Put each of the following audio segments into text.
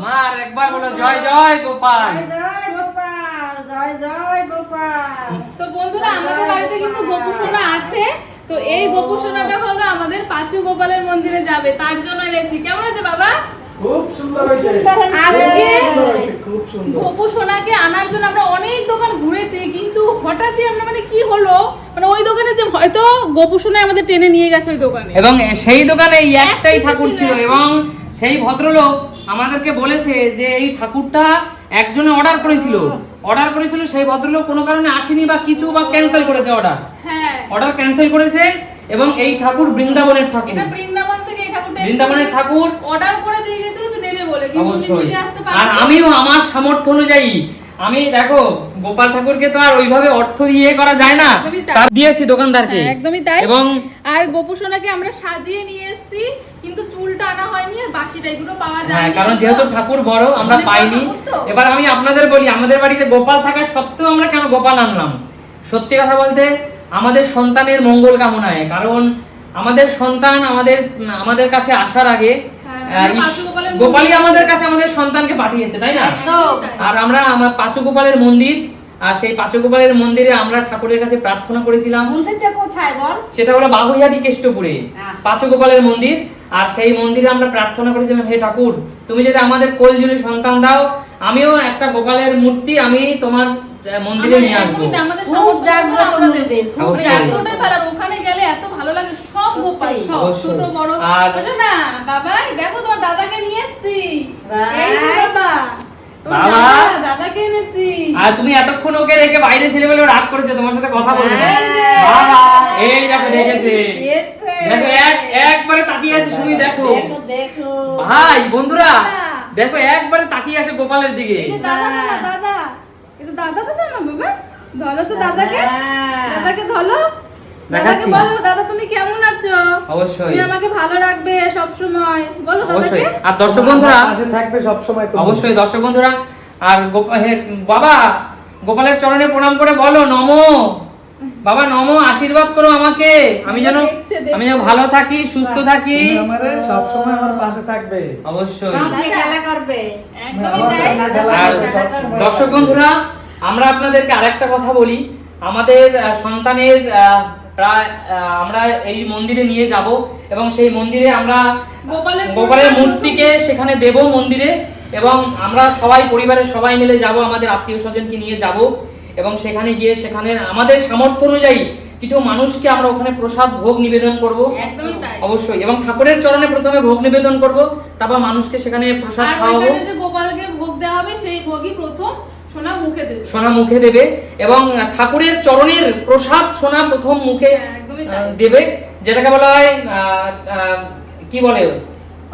মার একবার বলো জয় জয় গোপাল। জয় গোপাল, জয় জয় গোপাল। তো বন্ধুরা আমাদের বাড়িতে কিন্তু গোপু সোনা আছে। তো এই গোপু সোনাটা হলো আমাদের পাঁচু গোপালের মন্দিরে যাবে, তার জন্য এনেছি। কেমন আছে বাবা? খুব সুন্দর হয়েছে। আজকে খুব সুন্দর। গোপু সোনাকে আনার জন্য আমরা অনেক দোকান ঘুরেছি, কিন্তু হঠাৎই আমরা মানে কি হলো, মানে ওই দোকানে যে হয়তো গোপু সোনা আমাদের টেনে নিয়ে গেছে ওই দোকানে, এবং সেই দোকানে এই একটাই ঠাকুর ছিল এবং সেই ভদ্রলোক আমাদেরকে বলেছে যে এই ঠাকুরটা একজনে অর্ডার করেছিল, সেই ভদ্রলোক কোনো কারণে আসেনি বা কিছু বা ক্যান্সেল করেছে অর্ডার ক্যান্সেল করেছে। এবং এই ঠাকুর বৃন্দাবনের ঠাকুর, এটা বৃন্দাবন থেকে এই ঠাকুরটা বৃন্দাবনের ঠাকুর অর্ডার করে দিয়ে গেছিল তো দেবে বলে, কিন্তু নিতে আসতে আর পারেনি। আমিও আমার সামর্থ্য অনুযায়ী আমি দেখো গোপাল ঠাকুরকে তো আর ওইভাবে অর্থ দিয়ে করা যায় না, তার দিয়েছি দোকানদারকে। একদমই তাই। এবং আর গোপু সোনাকে আমরা সাজিয়ে নিয়ে এসেছি, কিন্তু চুলটা আনা হয়নি আর বাসিটা এগুলো পাওয়া যায় হ্যাঁ, না, কারণ যেহেতু ঠাকুর বড় আমরা পাইনি। এবার আমি আপনাদের বলি, আমাদের বাড়িতে গোপাল থাকা সত্ত্বেও আমরা কেন গোপাল আনলাম। সত্যি কথা বলতে আমাদের সন্তানের মঙ্গল কামনায়, কারণ আমাদের সন্তান আমাদের কাছে আসার আগে গোপালই আমাদের কাছে আমাদের সন্তানকে পাঠিয়েছে, তাই না? আর আমরা পাঁচু গোপালের মন্দির, আর সেই পাঁচু গোপালের মন্দিরে আমরা ঠাকুরের কাছে প্রার্থনা করেছিলাম। মন্দিরটা কোথায় বল? সেটা হলো বাগুইহাটি কেষ্টপুরে পাঁচু গোপালের মন্দির। আর সেই মন্দিরে আমরা প্রার্থনা করেছিলাম, হে ঠাকুর তুমি যদি আমাদের কোলজুড়ে সন্তান দাও, আমিও একটা গোপালের মূর্তি আমি তোমার মন্দিরে নিয়ে আসবো। আমাদের খুব জাগ্রত মন্দির, খুব জাগ্রতটাই ভালো। আর ওখানে গেলে এত ভালো লাগে, সব গোপাল, সব ছোট বড়। বুঝো না বাবা, দেখো তোমার দাদাকে নিয়ে এসেছি। এই যে বাবা, বাবা দাদাকে এনেছি। আর তুমি এতক্ষণ ওকে রেখে বাইরে ছেলে বলে রাগ করেছে, তোমার সাথে কথা বলবে না। বাবা এই দেখো দেখেছে, দেখো একবারে তাকিয়ে আছে। শুনি দেখো ভাই বন্ধুরা, দেখো একবারে তাকিয়ে আছে গোপালের দিকে। দাদা এটা দাদা তো না বাবা, ধরো তো দাদাকে, দাদাকে ধরো, দাদাকে বলো দাদা তুমি কেমন আছো? অবশ্যই তুমি আমাকে ভালো রাখবে সব সময়, বলো দাদাকে। আর দর্শক বন্ধুরা পাশে থাকবে সব সময়। অবশ্যই দর্শক বন্ধুরা, আর বাবা গোপালের চরণে প্রণাম করে বলো নমো। বাবা নমো, আশীর্বাদ করো আমাকে, আমি যেন ভালো থাকি, সুস্থ থাকি। সব সময় আমার পাশে থাকবে। অবশ্যই খেলা করবে। একদমই তাই। আর দর্শক বন্ধুরা, আমরা আপনাদেরকে আরেকটা কথা বলি, আমাদের সন্তানের প্রায় আমরা এই মন্দিরে নিয়ে যাব এবং সেই মন্দিরে আমরা গোপালের মূর্তিকে সেখানে দেব মন্দিরে, এবং আমরা সবাই পরিবারের সবাই মিলে যাব, আমাদের আত্মীয় স্বজনকে নিয়ে যাব এবং সেখানে গিয়ে সেখানে আমাদের সামর্থ্য অনুযায়ী কিছু মানুষকে আমরা ওখানে প্রসাদ ভোগ নিবেদন করব। একদমই তাই। অবশ্যই, এবং ঠাকুরের চরণে প্রথমে ভোগ নিবেদন করব, তারপর মানুষকে সেখানে প্রসাদ খাওয়াবো। আর যে গোপালকে ভোগ দেওয়া হবে সেই ভোগই প্রথম সোনা মুখে দেবে এবং ঠাকুরের চরণের প্রসাদ সোনা প্রথম মুখে দেবে, যেটাকে বলা হয় কি বলে,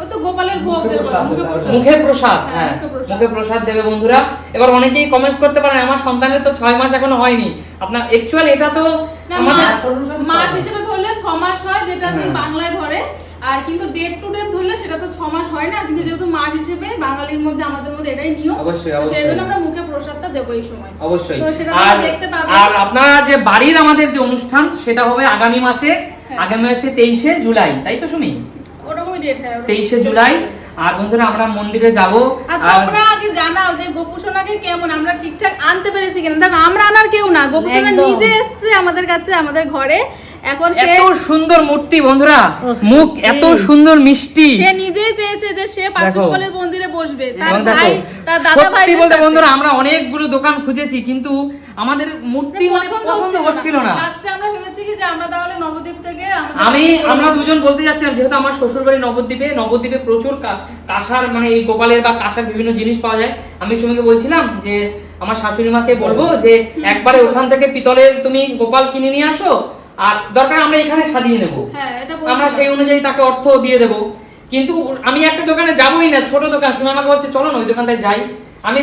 ও তো গোপালের ভোগ দেবে মুখে প্রসাদ। হ্যাঁ, মুখে প্রসাদ দেবে বন্ধুরা। এবার অনেকেই কমেন্টস করতে পারেন আমার সন্তানের তো 6 মাস এখনো হয়নি। আপনার অ্যাকচুয়ালি এটা তো মাস হিসেবে ধরলে 6 মাস হয়, যেটা বাংলায় ধরে। আর কিন্তু ডেট টু ডেট ধরলে সেটা তো 6 মাস হয় না, কিন্তু যেহেতু মাস হিসেবে বাঙালির মধ্যে আমাদের মধ্যে এটাই নিয়ম, সেই জন্য আমরা মুখে প্রসাদটা দেবো এই সময়। অবশ্যই। তো সেটা দেখতে পাবেন। আর আপনারা যে বাড়ির আমাদের যে অনুষ্ঠান সেটা হবে আগামী মাসে 23শে জুলাই, তাই তো শুনি? ওরকমই ডেট, হ্যাঁ 23শে জুলাই। আর বন্ধুরা আমরা মন্দিরে যাব। আর তোমরা আগে জানাও যে গোপু সোনাকে কেমন আমরা ঠিকঠাক আনতে পেরেছি কিনা। দেখো আমরা আনার কেউ না, গোপু সোনা নিজে এসেছে আমাদের কাছে, আমাদের ঘরে। এখন সে এত সুন্দর মূর্তি বন্ধুরা, মুখ এত সুন্দর মিষ্টি, সে নিজেই চেয়েছে যে সে পাঁচু গোপালের মন্দিরে বসবে। তার এবং ভাই, তার দাদা ভাই, সত্যি বলতে বন্ধুরা আমরা অনেকগুলো দোকান খুঁজেছি, কিন্তু আমাদের মূর্তি মানে পছন্দ হচ্ছিল না। লাস্টে আমরা ভেবেছি কি যে আমরা তাহলে নবদ্বীপ থেকে আমরা দুজন বলতে যাচ্ছিলাম, যেহেতু আমার শ্বশুর বাড়ি নবদ্বীপে প্রচুর কাঁসার মানে এই গোপালের বা কাঁসার বিভিন্ন জিনিস পাওয়া যায়। আমি সুমিকে বলছিলাম যে আমার শাশুড়ি মাকে বলবো যে একবারে ওখান থেকে পিতলের তুমি গোপাল কিনে নিয়ে আসো, আর দরকার আমরা এখানে সাজিয়ে নেবো, আমরা সেই অনুযায়ী তাকে অর্থ দিয়ে দেবো। কিন্তু আমি একটা দোকানে যাবোই না, ছোট দোকান। সুমি আমাকে বলছে চলো না ওই দোকানটায় যাই। আমি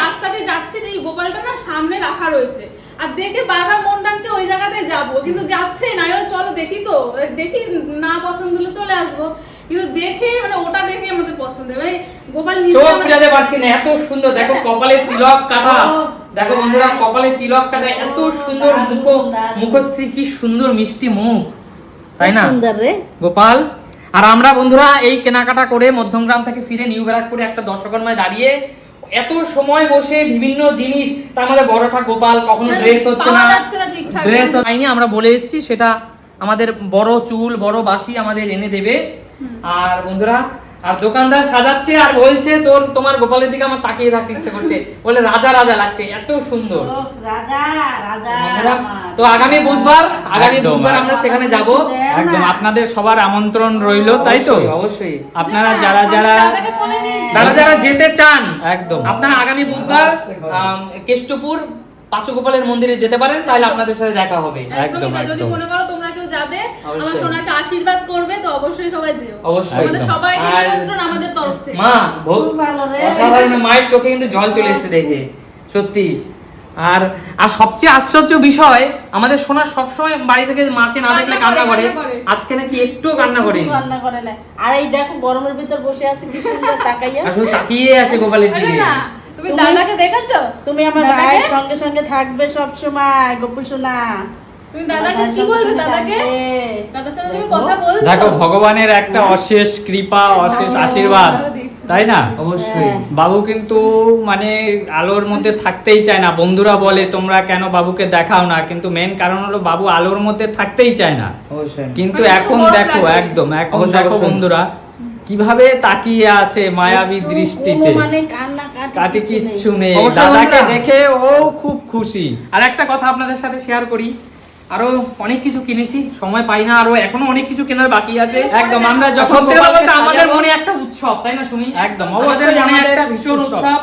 রাস্তাতে যাচ্ছি, এই গোপালটা না সামনে রাখা রয়েছে, আর দেখে বারবার মন টানছে ওই জায়গাতে যাবো, কিন্তু যাচ্ছে না। চলো দেখি, তো দেখি না পছন্দ হলে চলে আসবো, কিন্তু দেখে মানে ওটা দেখে আমাদের পছন্দ। মানে গোপাল চোখ ফেরাতে পারছি না, এত সুন্দর। দেখো কপালের তিলক কাটা, দেখো বন্ধুরা কপালের তিলক কাটা, এত সুন্দর মুখশ্রী, কি সুন্দর মিষ্টি মুখ, তাই না গোপাল? আর আমরা বন্ধুরা এই কেনাকাটা করে মধ্যমগ্রাম থেকে ফিরে নিউ ব্যারাকপুরে একটা দর্শকর্মায় দাঁড়িয়ে এত সময় বসে বিভিন্ন জিনিস, তার মধ্যে বড়টা গোপাল, কখনো ড্রেস হচ্ছে না, পাওয়া যাচ্ছে না ঠিকঠাক। ড্রেস হয়নি, আমরা বলে এসেছি সেটা আমাদের বড় চুল বড় বাসি আমাদের এনে দেবে। আর বন্ধুরা, আর দোকানদার সাজাচ্ছে আর বলছে তোমার গোপালের দিকে আমার তাকিয়ে থাকতে ইচ্ছে করছে, বলে রাজা রাজা লাগছে, এত সুন্দর। ওহ, রাজা রাজা বন্ধুরা, আমার। তো আগামী বুধবার একদম, আমরা সেখানে যাব। একদম আপনাদের সবার আমন্ত্রণ রইলো, তাই তো? অবশ্যই, অবশ্যই। আপনারা যারা যারা দাদাকে বলে দিয়েছি। যারা যারা যেতে চান একদম আপনারা আগামী বুধবার কেষ্টপুর পাঁচগোপালের মন্দিরে যেতে পারেন, তাহলে আপনাদের সাথে দেখা হবে। একদমই তাই। যদি একদম। মনে করো তোমরা কেউ যাবে, আমার অবশ্যই। সোনাকে আশীর্বাদ করবে, তো অবশ্যই সবাই যেও। অবশ্যই। আমাদের একদম। সবাইকে আর নিমন্ত্রণ আমাদের তরফ থেকে। মা খুব ভালো রে। অসাধারণ, মায়ের চোখে কিন্তু জল চলে এসেছে দেখে, সত্যি। আর আর সবচেয়ে আশ্চর্য বিষয়, আমাদের সোনা সবসময় বাড়ি থেকে মাকে না দেখলে কান্না করে, আজকে নাকি একটু কান্না করেনি, রান্না করে না। আর এই দেখো গরমের ভিতর বসে আছে কি সুন্দর তাকাইয়া। আসলে তাকিয়ে আছে গোপালের আরে দিকে। না, তুমি তুমি- দাদাকে দেখেছো? তুমি আমার দাদাকে? ভাইয়ের সঙ্গে সঙ্গে থাকবে সব সময়, গোপু সোনা। তুমি দাদাকে কি বলবে? দাদাকে দাদার সাথে তুমি কথা বলছো? দেখো, ভগবানের একটা অশেষ কৃপা, অশেষ আশীর্বাদ, তাই না? অবশ্যই। হ্যাঁ। বাবু কিন্তু মানে আলোর মধ্যে থাকতেই চায় না। বন্ধুরা বলে তোমরা কেন বাবুকে দেখাও না, কিন্তু মেন কারণ হলো বাবু আলোর মধ্যে থাকতেই চায় না। অবশ্যই। কিন্তু মানে এখন খুব দেখো, লাগে। একদম এখন অবশ্যই, দেখো অবশ্যই। বন্ধুরা কিভাবে তাকিয়ে আছে মায়াবী একটু দৃষ্টিতে, কোনো মানে কান্না কাটি কিচ্ছু নেই। অবশ্যই দাদাকে বন্ধুরা। দেখে ও খুব খুশি। আর একটা কথা আপনাদের সাথে শেয়ার করি, আরো অনেক কিছু কিনেছি, সময় পাই না, আরো এখনো অনেক কিছু কেনার বাকি আছে। একদম, আমরা যখন সত্যি কথা বলতে গোপালকে আমাদের সাজাবো- মনে একটা উৎসব, তাই না সুমি? একদম, আমাদের অবশ্যই মনে আমাদের একটা ভীষণ উৎসব। উৎসব,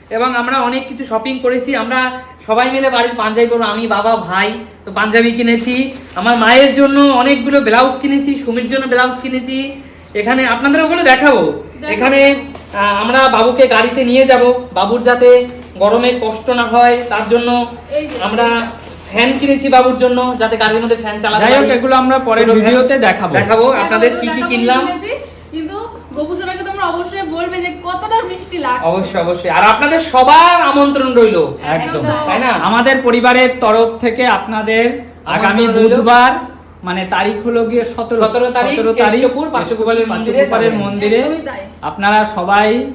এবং আমরা অনেক কিছু শপিং করেছি। আমরা সবাই মিলে বাড়ির পাঞ্জাবি পরবো, আমি বাবা ভাই, তো পাঞ্জাবি কিনেছি। আমার মায়ের জন্য অনেকগুলো ব্লাউজ কিনেছি, সুমির জন্য ব্লাউজ কিনেছি। এখানে আপনাদের ওগুলো দেখাবো। এখানে আমরা বাবুকে গাড়িতে নিয়ে যাব, বাবুর যাতে গরমে কষ্ট না হয় তার জন্য এই যে। আমরা ফ্যান কিনেছি বাবুর জন্য, যাতে গাড়ির মধ্যে ফ্যান চালাতে যাই হোক, পারি। এগুলো আমরা পরের ছোট ভিডিওতে ফ্যান দেখাবো। দেখাবো আপনাদের কি কি দেখাবো, কিনলাম। কিনেছি, কিন্তু গোপু সোনাকে তোমরা অবশ্যই বলবে যে কতটা মিষ্টি লাগছে। অবশ্যই, অবশ্যই। আর আপনাদের সবার আমন্ত্রণ রইলো, একদম, তাই না? আমাদের পরিবারের তরফ থেকে আপনাদের আগামী আমন্ত্রণ রইলো। বুধবার, মানে তারিখ হলো গিয়ে 17 তারিখ, কেষ্টপুর পাঁচগোপালের মন্দিরে পাঁচগোপালের যাবেন। মন্দিরে একদমই তাই। আপনারা সবাই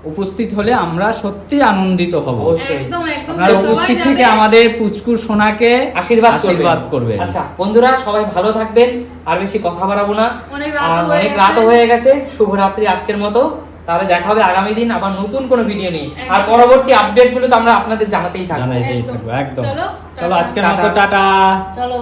উপস্থিত হলে আমরা সত্যি আনন্দিত হব। অবশ্যই। একদম একদম আপনারা সবাই উপস্থিত যাবে। থেকে আমাদের পুচকুর সোনাকে আশীর্বাদ করবে। আচ্ছা বন্ধুরা, সবাই ভালো থাকবেন, আর বেশি কথা বাড়াবো না, অনেক আর রাত হয়ে অনেক গেছে। রাত হয়ে গেছে। শুভরাত্রি আজকের মতো। তাহলে দেখা হবে আগামী দিন আবার নতুন কোনো ভিডিও নিয়ে, আর একদম। পরবর্তী আপডেট গুলো তো আমরা আপনাদের জানাতেই থাকবো। জানাইতেই একদম। থাকবো, একদম। চলো, চলো টাটা। আজকের মতো টাটা। টাটা। চলো।